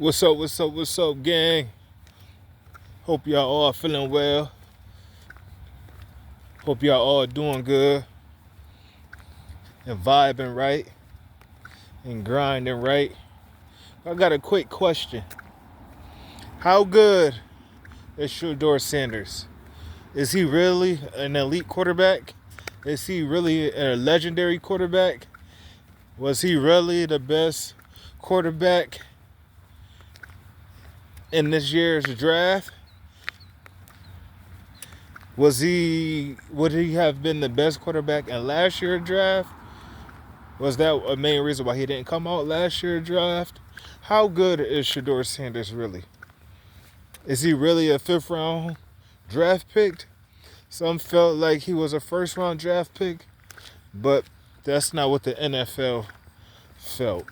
What's up, gang? Hope y'all all feeling well. Hope y'all all doing good and vibing right and grinding right. I got a quick question. How good is Shedeur Sanders? Is he really an elite quarterback? Is he really a legendary quarterback? Was he really the best quarterback in this year's draft? Would he have been the best quarterback in last year's draft? Was that a main reason why he didn't come out last year's draft? How good is Shedeur Sanders really? Is he really a fifth round draft pick? Some felt like he was a first round draft pick, but that's not what the NFL felt.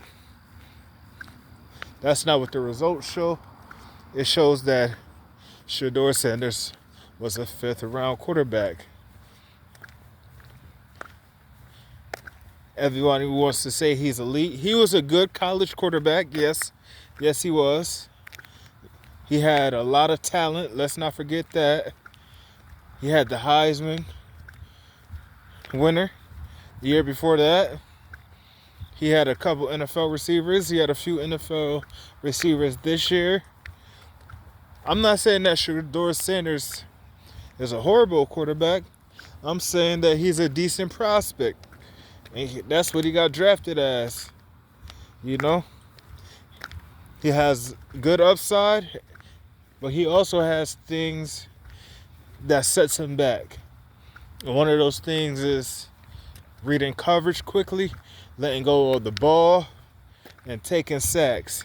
That's not what the results show. It shows that Shedeur Sanders was a fifth round quarterback. Everyone who wants to say he's elite. He was a good college quarterback, yes. Yes, he was. He had a lot of talent. Let's not forget that. He had the Heisman winner the year before that. He had a couple NFL receivers. He had a few NFL receivers this year. I'm not saying that Shedeur Sanders is a horrible quarterback. I'm saying that he's a decent prospect. And that's what he got drafted as. You know? He has good upside, but he also has things that sets him back. And one of those things is reading coverage quickly, letting go of the ball, and taking sacks.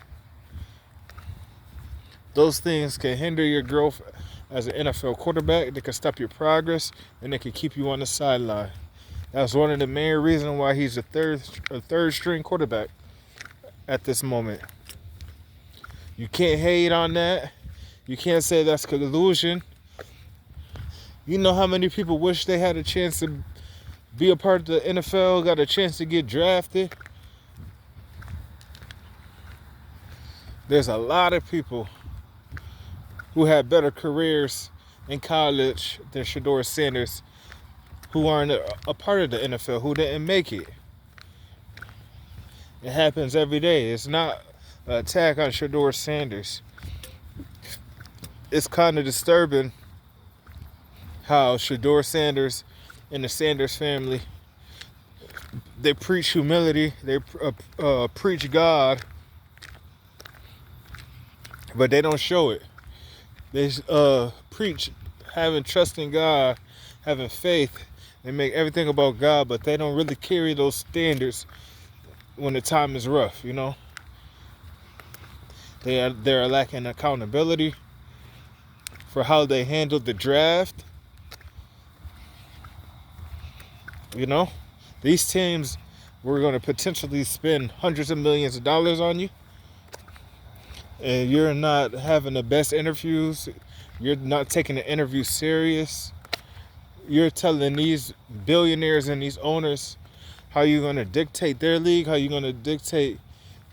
Those things can hinder your growth as an NFL quarterback. They can stop your progress, and they can keep you on the sideline. That's one of the main reasons why he's a third string quarterback at this moment. You can't hate on that. You can't say that's collusion. You know how many people wish they had a chance to be a part of the NFL, got a chance to get drafted? There's a lot of people who had better careers in college than Shedeur Sanders, who aren't a part of the NFL, who didn't make it. It happens every day. It's not an attack on Shedeur Sanders. It's kind of disturbing how Shedeur Sanders and the Sanders family, they preach humility, they preach God, but they don't show it. They preach having trust in God, having faith. They make everything about God, but they don't really carry those standards when the time is rough, you know? They're lacking accountability for how they handled the draft. You know? These teams were going to potentially spend hundreds of millions of dollars on you, and you're not having the best interviews. You're not taking the interview serious. You're telling these billionaires and these owners how you're going to dictate their league, how you're going to dictate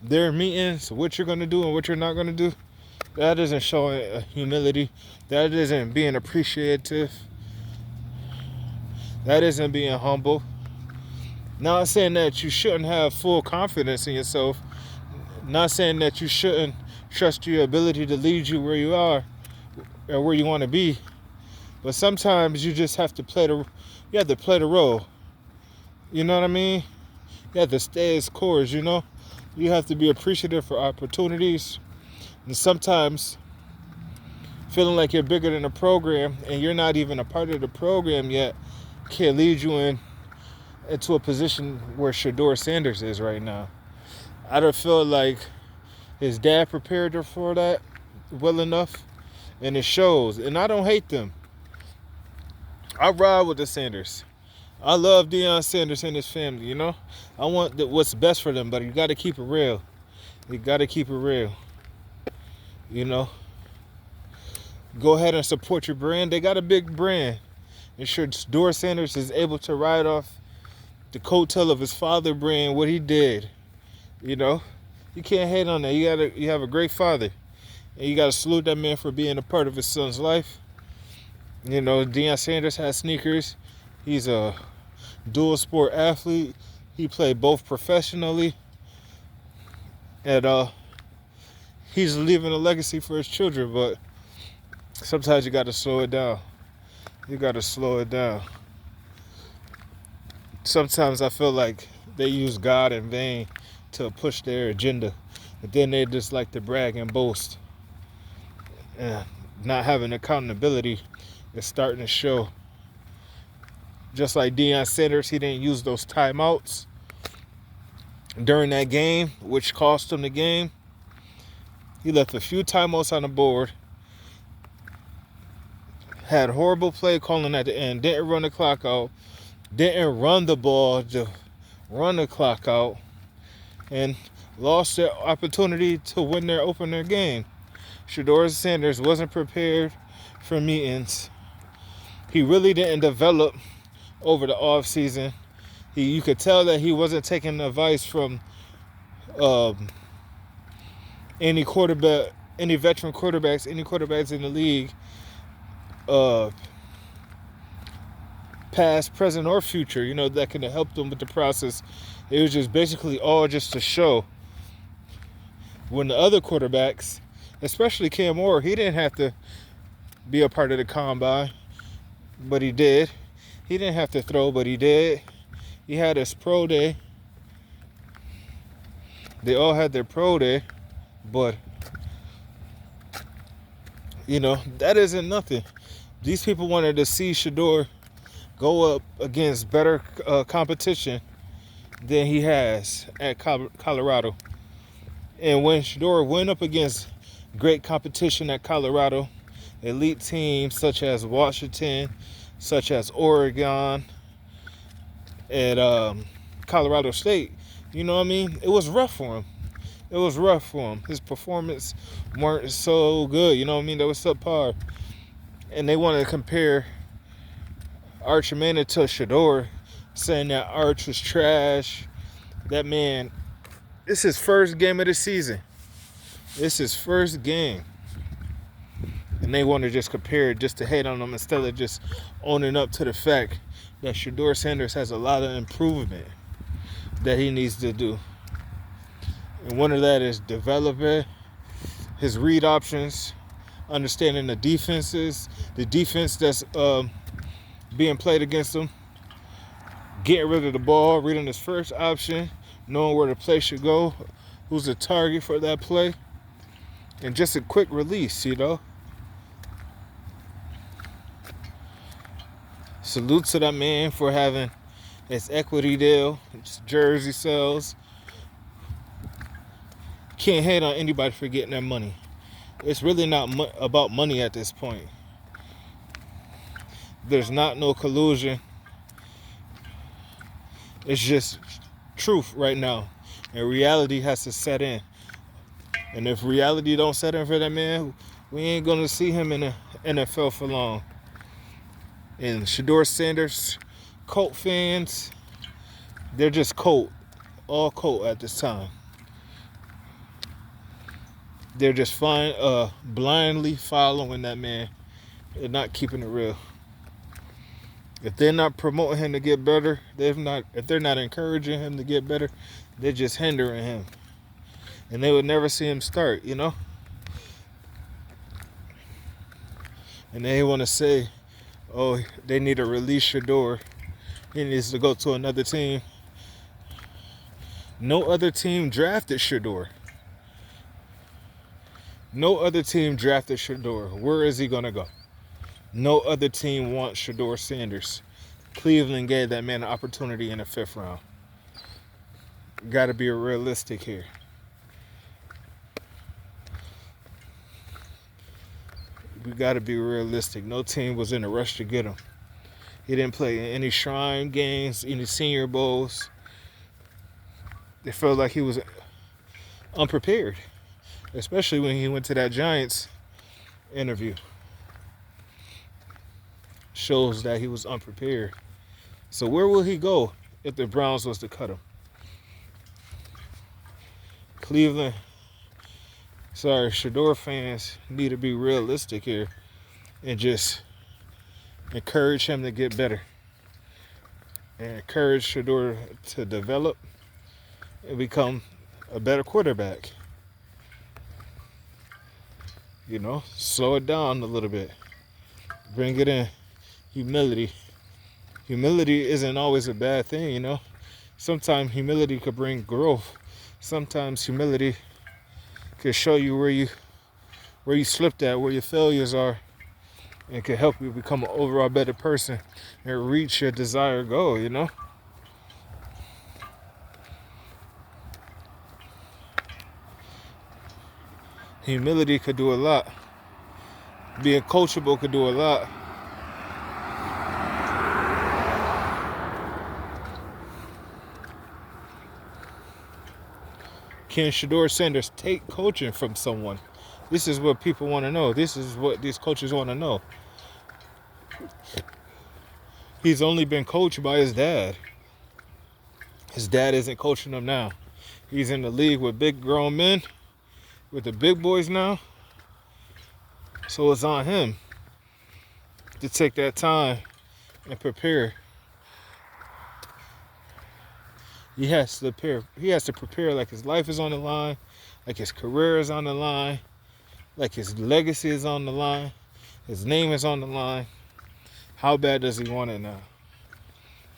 their meetings, what you're going to do and what you're not going to do. That isn't showing humility. That isn't being appreciative. That isn't being humble. Not saying that you shouldn't have full confidence in yourself. Not saying that you shouldn't trust your ability to lead you where you are or where you want to be. But sometimes you just have to play the role. You know what I mean? You have to stay as course, you know? You have to be appreciative for opportunities. And sometimes feeling like you're bigger than the program and you're not even a part of the program yet can lead you into a position where Shedeur Sanders is right now. I don't feel like his dad prepared her for that well enough, and it shows. And I don't hate them. I ride with the Sanders. I love Deion Sanders and his family, you know? I want what's best for them, but you got to keep it real. You got to keep it real. You know? Go ahead and support your brand. They got a big brand. And Shedeur Sanders is able to ride off the coattail of his father brand, what he did, you know? You can't hate on that. You have a great father, and you gotta salute that man for being a part of his son's life. You know, Deion Sanders has sneakers. He's a dual sport athlete. He played both professionally, and he's leaving a legacy for his children. But sometimes you gotta slow it down. You gotta slow it down. Sometimes I feel like they use God in vain to push their agenda, but then they just like to brag and boast. And not having accountability is starting to show. Just like Deion Sanders, he didn't use those timeouts during that game, which cost him the game. He left a few timeouts on the board, had horrible play calling at the end, didn't run the clock out, didn't run the ball to run the clock out, and lost their opportunity to win their opener game. Shedeur Sanders wasn't prepared for meetings. He really didn't develop over the offseason. You could tell that he wasn't taking advice from any quarterback, any veteran quarterbacks, any quarterbacks in the league, past, present, or future, you know, that could have helped them with the process. It was just basically all just a show. When the other quarterbacks, especially Cam Moore, he didn't have to be a part of the combine, but he did. He didn't have to throw, but he did. He had his pro day. They all had their pro day, but, you know, that isn't nothing. These people wanted to see Shedeur go up against better competition than he has at Colorado. And when Shedeur went up against great competition at Colorado, elite teams such as Washington, such as Oregon, and Colorado State, you know what I mean? It was rough for him. It was rough for him. His performance weren't so good, you know what I mean? They were subpar. And they wanted to compare Arch Manning to Shedeur, saying that Arch was trash. That man, it's his first game of the season. It's his first game. And they want to just compare it just to hate on him instead of just owning up to the fact that Shedeur Sanders has a lot of improvement that he needs to do. And one of that is developing his read options, understanding the defenses, the defense that's being played against him, getting rid of the ball, reading his first option, knowing where the play should go, who's the target for that play, and just a quick release, you know. Salute to that man for having his equity deal, his jersey sales. Can't hate on anybody for getting their money. It's really not about money at this point. There's not no collusion. It's just truth right now. And reality has to set in. And if reality don't set in for that man, we ain't going to see him in the NFL for long. And Shedeur Sanders, Colt fans, they're just Colt. All Colt at this time. They're just blindly following that man and not keeping it real. If they're not promoting him to get better, if they're not encouraging him to get better, they're just hindering him. And they would never see him start, you know? And they want to say, oh, they need to release Shedeur. He needs to go to another team. No other team drafted Shedeur. No other team drafted Shedeur. Where is he going to go? No other team wants Shedeur Sanders. Cleveland gave that man an opportunity in the 5th round. Got to be realistic here. We got to be realistic. No team was in a rush to get him. He didn't play in any Shrine games, any Senior Bowls. It felt like he was unprepared, especially when he went to that Giants interview. Shows that he was unprepared. So where will he go if the Browns was to cut him? Shedeur fans need to be realistic here and just encourage him to get better and encourage Shedeur to develop and become a better quarterback. Slow it down a little bit. Bring it in. Humility. Humility isn't always a bad thing. Sometimes humility could bring growth. Sometimes humility could show you where you slipped at, where your failures are, and can help you become an overall better person and reach your desired goal. Humility could do a lot. Being coachable could do a lot. Can Shedeur Sanders take coaching from someone? This is what people want to know. This is what these coaches want to know. He's only been coached by his dad. His dad isn't coaching him now. He's in the league with big grown men, with the big boys now. So it's on him to take that time and prepare. He has to prepare like his life is on the line, like his career is on the line, like his legacy is on the line, his name is on the line. How bad does he want it now?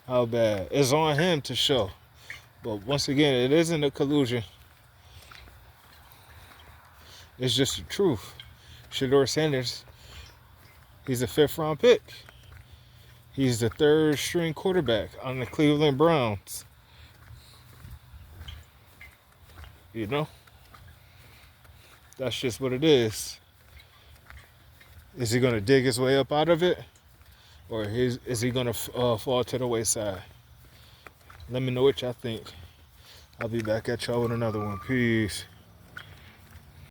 How bad? It's on him to show. But once again, it isn't a collusion. It's just the truth. Shedeur Sanders, he's a 5th-round pick. He's the 3rd-string quarterback on the Cleveland Browns. That's just what it is. Is he going to dig his way up out of it? Or is he going to fall to the wayside? Let me know what y'all think. I'll be back at y'all with another one. Peace.